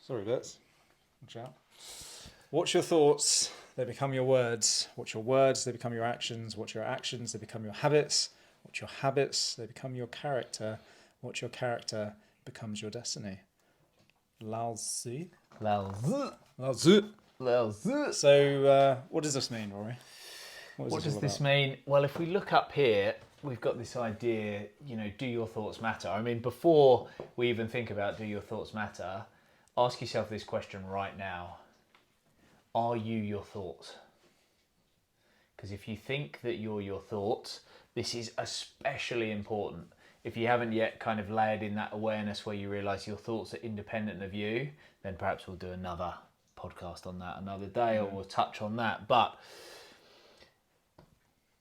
Sorry, Bits. Watch out. Watch your thoughts, they become your words. Watch your words, they become your actions. Watch your actions, they become your habits. Watch your habits, they become your character. Watch your character, becomes your destiny. Lao Tzu. Lao Tzu. Lao Tzu. Lao Tzu. So, what does this mean, Rory? What does this mean? Well, if we look up here, we've got this idea, do your thoughts matter? I mean, before we even think about do your thoughts matter, ask yourself this question right now. Are you your thoughts? Because if you think that you're your thoughts, this is especially important. If you haven't yet kind of layered in that awareness where you realise your thoughts are independent of you, then perhaps we'll do another podcast on that another day, or we'll touch on that. But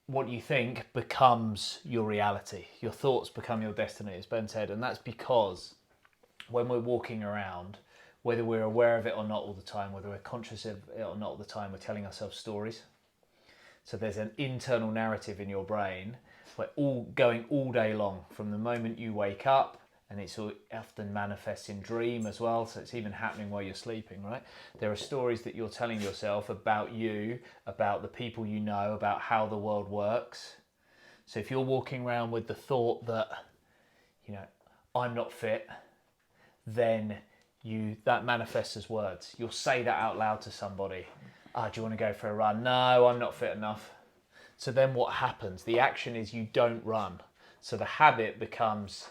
what you think becomes your reality. Your thoughts become your destiny, as Ben said. And that's because when we're walking around, whether we're aware of it or not all the time, whether we're conscious of it or not all the time, we're telling ourselves stories. So there's an internal narrative in your brain where going all day long, from the moment you wake up, and it's often manifests in dream as well, so it's even happening while you're sleeping, right? There are stories that you're telling yourself about you, about the people you know, about how the world works. So if you're walking around with the thought that, I'm not fit, then that manifests as words. You'll say that out loud to somebody. Do you want to go for a run? No, I'm not fit enough. So then what happens? The action is you don't run. So the habit becomes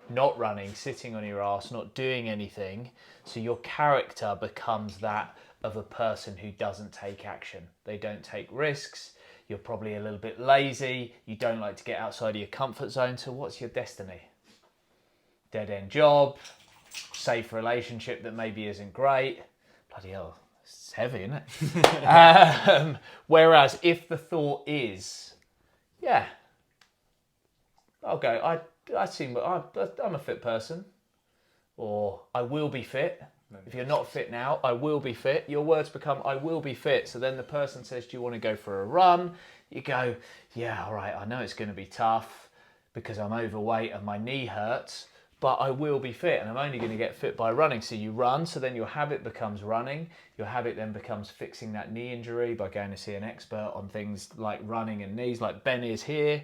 not running, sitting on your ass, not doing anything. So your character becomes that of a person who doesn't take action. They don't take risks. You're probably a little bit lazy. You don't like to get outside of your comfort zone. So what's your destiny? Dead-end job, safe relationship that maybe isn't great. Bloody hell, it's heavy, isn't it? Whereas if the thought is, I'll go, I'm a fit person, or I will be fit. If you're not fit now, I will be fit. Your words become, I will be fit. So then the person says, do you want to go for a run? You go, yeah, all right, I know it's going to be tough because I'm overweight and my knee hurts, but I will be fit and I'm only going to get fit by running. So you run, so then your habit becomes running. Your habit then becomes fixing that knee injury by going to see an expert on things like running and knees, like Ben is here.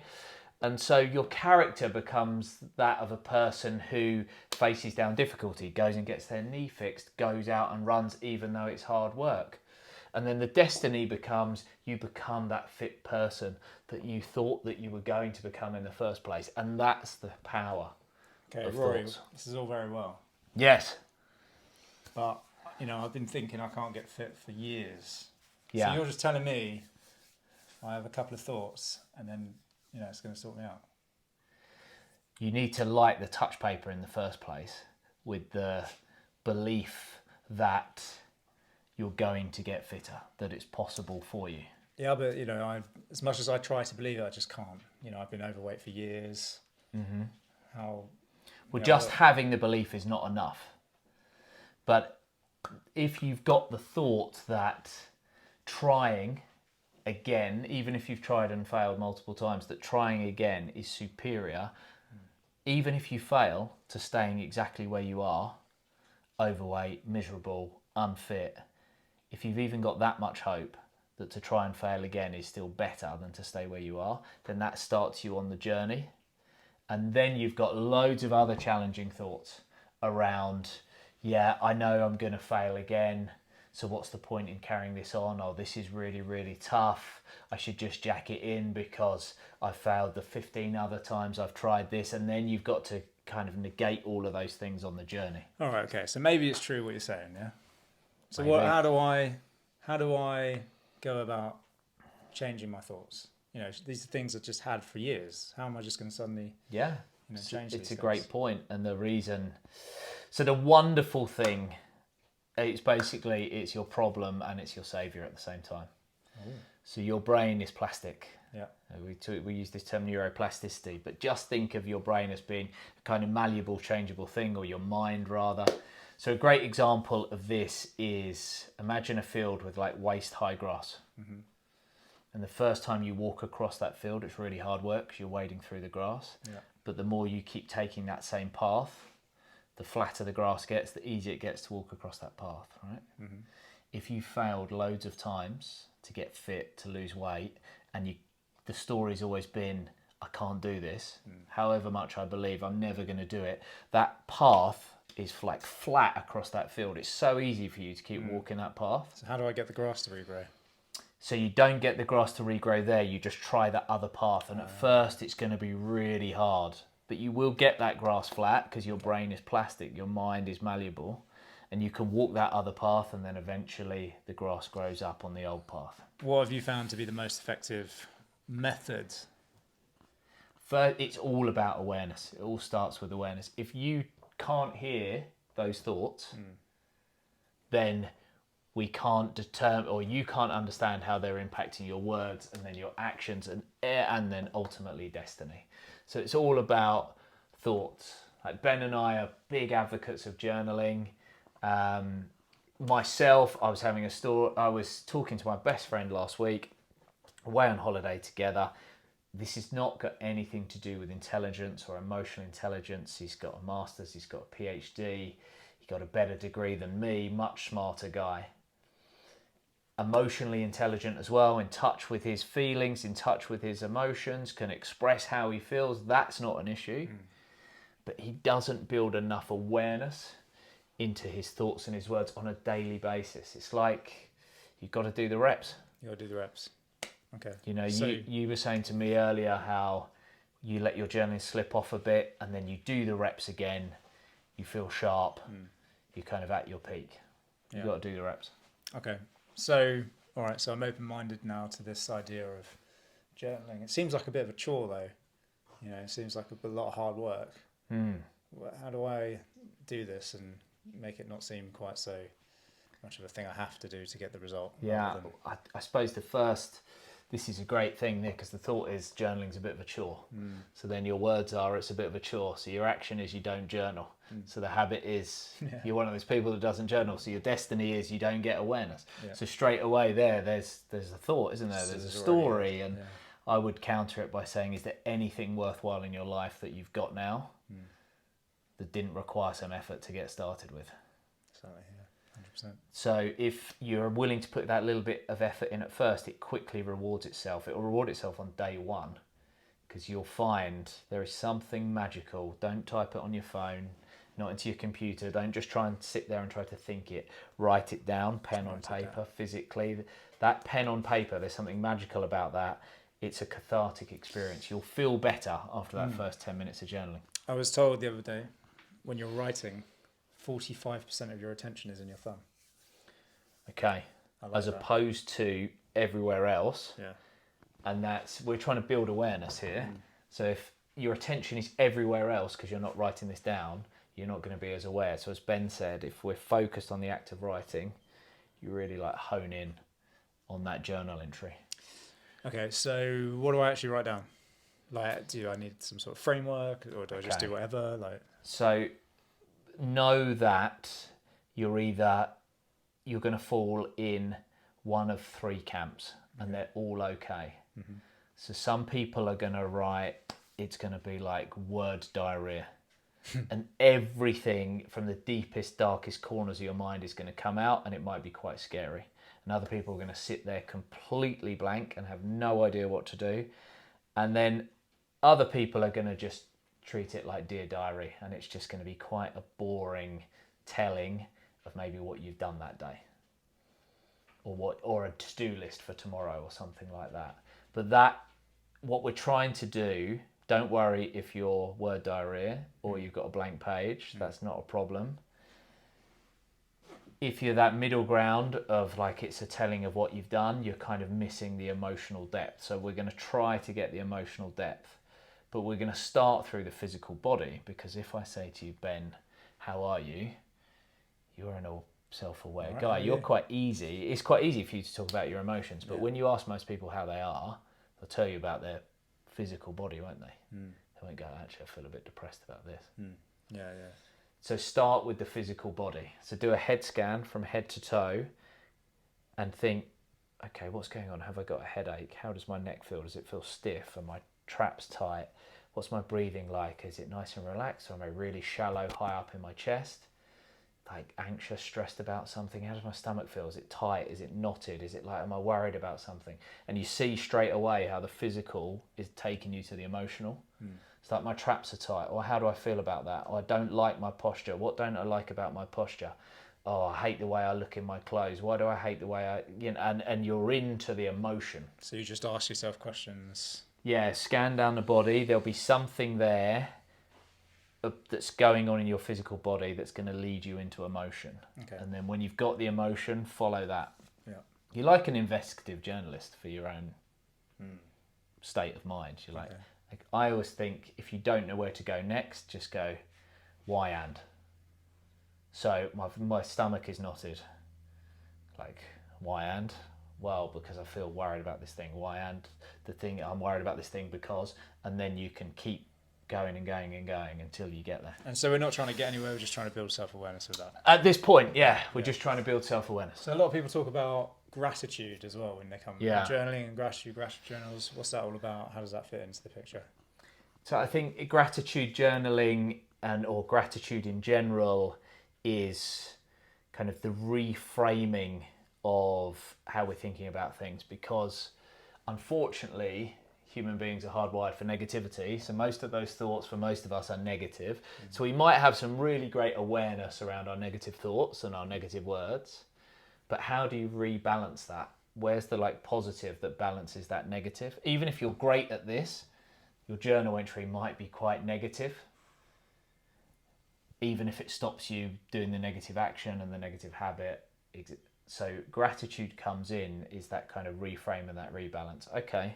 And so your character becomes that of a person who faces down difficulty, goes and gets their knee fixed, goes out and runs even though it's hard work. And then the destiny becomes, you become that fit person that you thought that you were going to become in the first place. And that's the power. Okay, Rory, this is all very well. Yes. But, I've been thinking I can't get fit for years. Yeah. So you're just telling me I have a couple of thoughts and then, it's going to sort me out. You need to light the touch paper in the first place with the belief that you're going to get fitter, that it's possible for you. Yeah, but, as much as I try to believe it, I just can't. I've been overweight for years. Mm-hmm. Well, just having the belief is not enough. But if you've got the thought that trying again, even if you've tried and failed multiple times, that trying again is superior, even if you fail, to staying exactly where you are, overweight, miserable, unfit, if you've even got that much hope that to try and fail again is still better than to stay where you are, then that starts you on the journey. And then you've got loads of other challenging thoughts around, I know I'm going to fail again. So what's the point in carrying this on? Oh, this is really, really tough. I should just jack it in because I've failed the 15 other times I've tried this. And then you've got to kind of negate all of those things on the journey. All right, okay. So maybe it's true what you're saying, yeah? So Maybe. how do I go about changing my thoughts? These are things I've just had for years. How am I just going to suddenly change these It's a things? great point. And the reason... So the wonderful thing... It's your problem and it's your saviour at the same time. Ooh. So your brain is plastic. Yeah. We use this term neuroplasticity, but just think of your brain as being a kind of malleable, changeable thing, or your mind rather. So a great example of this is, imagine a field with like waist-high grass. Mm-hmm. And the first time you walk across that field, it's really hard work because you're wading through the grass. Yeah. But the more you keep taking that same path, the flatter the grass gets, the easier it gets to walk across that path, right? Mm-hmm. If you failed loads of times to get fit, to lose weight, and the story's always been, I can't do this, however much I believe I'm never going to do it, that path is like flat across that field. It's so easy for you to keep walking that path. So how do I get the grass to regrow? So you don't get the grass to regrow there, you just try that other path, and at first it's going to be really hard, but you will get that grass flat because your brain is plastic, your mind is malleable, and you can walk that other path, and then eventually the grass grows up on the old path. What have you found to be the most effective method? First, it's all about awareness. It all starts with awareness. If you can't hear those thoughts, then we can't determine, or you can't understand how they're impacting your words and then your actions and then ultimately destiny. So it's all about thoughts. Like Ben and I are big advocates of journaling. Myself, I was talking to my best friend last week, away on holiday together. This has not got anything to do with intelligence or emotional intelligence. He's got a master's, he's got a PhD, he got a better degree than me, much smarter guy. Emotionally intelligent as well, in touch with his feelings, in touch with his emotions, can express how he feels. That's not an issue. But he doesn't build enough awareness into his thoughts and his words on a daily basis. It's like you've got to do the reps. You got to do the reps. Okay. You know, So- you were saying to me earlier how you let your journaling slip off a bit and then you do the reps again, you feel sharp, you're kind of at your peak. You've got to do the reps. Okay. So, all right. So I'm open-minded now to this idea of journaling. It seems like a bit of a chore, though. You know, it seems like a lot of hard work. How do I do this and make it not seem quite so much of a thing I have to do to get the result? Yeah, I suppose this is a great thing, Nick, because the thought is journaling's a bit of a chore. So then your words are, it's a bit of a chore. So your action is you don't journal. So the habit is you're one of those people that doesn't journal. So your destiny is you don't get awareness. Yeah. So straight away there's a thought, isn't there? There's a story. And Yeah. I would counter it by saying, is there anything worthwhile in your life that you've got now that didn't require some effort to get started with? Exactly, yeah. 100%. So if you're willing to put that little bit of effort in at first, it quickly rewards itself. It will reward itself on day one because you'll find there is something magical. Don't type it on your phone, not into your computer. Don't just try and sit there and try to think it. Write it down, pen on paper, physically. That pen on paper, there's something magical about that. It's a cathartic experience. You'll feel better after that first 10 minutes of journaling. I was told the other day, when you're writing, 45% of your attention is in your thumb. Okay. I like As that. opposed to everywhere else. Yeah. And we're trying to build awareness here. So if your attention is everywhere else because you're not writing this down, you're not going to be as aware. So as Ben said, if we're focused on the act of writing, you really like hone in on that journal entry. Okay, so what do I actually write down? Like, do I need some sort of framework, or do I just do whatever? Like, So know that you're going to fall in one of three camps, and they're all okay. So some people are going to write, it's going to be like word diarrhea. And everything from the deepest, darkest corners of your mind is going to come out, and it might be quite scary. And other people are going to sit there completely blank and have no idea what to do. And then other people are going to just treat it like Dear Diary, and it's just going to be quite a boring telling of maybe what you've done that day, or a to-do list for tomorrow or something like that. But what we're trying to do, don't worry if you're word diarrhea or you've got a blank page, that's not a problem. If you're that middle ground of like it's a telling of what you've done, you're kind of missing the emotional depth. So we're going to try to get the emotional depth, but we're going to start through the physical body, because if I say to you, Ben, how are you? You're an all self-aware guy. You're quite easy. It's quite easy for you to talk about your emotions, but when you ask most people how they are, they'll tell you about their physical body, won't they? They won't go, actually, I feel a bit depressed about this. yeah, yeah. So start with the physical body. So do a head scan from head to toe and think, okay, what's going on? Have I got a headache? How does my neck feel? Does it feel stiff? Are my traps tight? What's my breathing like? Is it nice and relaxed, or am I really shallow, high up in my chest? Like anxious, stressed about something? How does my stomach feel? Is it tight? Is it knotted? Is it like, am I worried about something? And you see straight away how the physical is taking you to the emotional. It's like, my traps are tight. Or how do I feel about that? Or I don't like my posture. What don't I like about my posture? Oh, I hate the way I look in my clothes. Why do I hate the way I, and you're into the emotion. So you just ask yourself questions. Yeah, scan down the body. There'll be something there that's going on in your physical body that's going to lead you into emotion. Okay. And then when you've got the emotion, follow that. Yeah. You're like an investigative journalist for your own state of mind. You're like, Okay. like, I always think if you don't know where to go next, just go, why and? So my stomach is knotted. Like, why and? Well, because I feel worried about this thing. Why and? The thing, I'm worried about this thing because, and then you can keep going and going and going until you get there. And so we're not trying to get anywhere, we're just trying to build self-awareness with that. At this point, yeah, we're just trying to build self-awareness. So a lot of people talk about gratitude as well when they come journaling and gratitude journals. What's that all about? How does that fit into the picture? So I think gratitude journaling or gratitude in general is kind of the reframing of how we're thinking about things, because unfortunately human beings are hardwired for negativity, so most of those thoughts for most of us are negative. So we might have some really great awareness around our negative thoughts and our negative words, but how do you rebalance that? Where's the positive that balances that negative? Even if you're great at this, your journal entry might be quite negative, even if it stops you doing the negative action and the negative habit. So gratitude comes in, is that kind of reframe and that rebalance. Okay,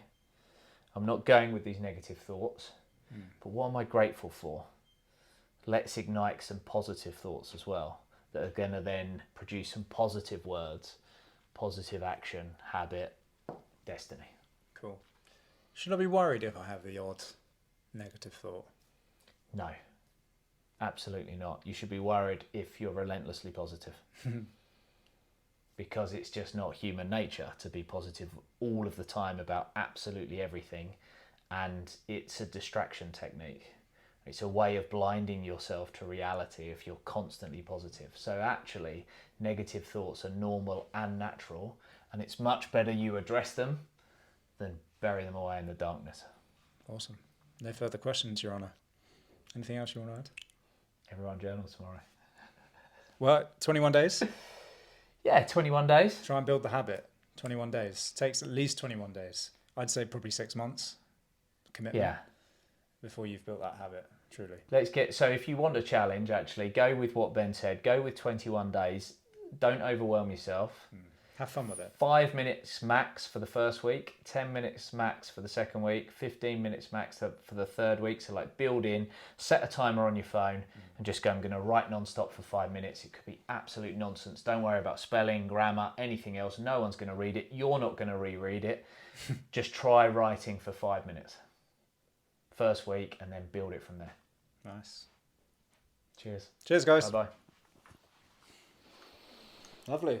I'm not going with these negative thoughts, but what am I grateful for? Let's ignite some positive thoughts as well that are going to then produce some positive words, positive action, habit, destiny. Cool. Should I be worried if I have the odd negative thought? No, absolutely not. You should be worried if you're relentlessly positive. Because it's just not human nature to be positive all of the time about absolutely everything, and it's a distraction technique. It's a way of blinding yourself to reality if you're constantly positive. So actually, negative thoughts are normal and natural, and it's much better you address them than bury them away in the darkness. Awesome. No further questions, Your Honour. Anything else you want to add? Everyone journal tomorrow. Well, 21 days. Yeah, 21 days. Try and build the habit. 21 days. Takes at least 21 days. I'd say probably 6 months commitment. Yeah. Before you've built that habit, truly. So if you want a challenge, actually, go with what Ben said. Go with 21 days. Don't overwhelm yourself. Have fun with it. 5 minutes max for the first week, 10 minutes max for the second week, 15 minutes max for the third week. So build in, set a timer on your phone and just go, I'm going to write non-stop for 5 minutes. It could be absolute nonsense. Don't worry about spelling, grammar, anything else. No one's going to read it. You're not going to reread it. Just try writing for 5 minutes. First week, and then build it from there. Nice. Cheers. Cheers, guys. Bye-bye. Lovely.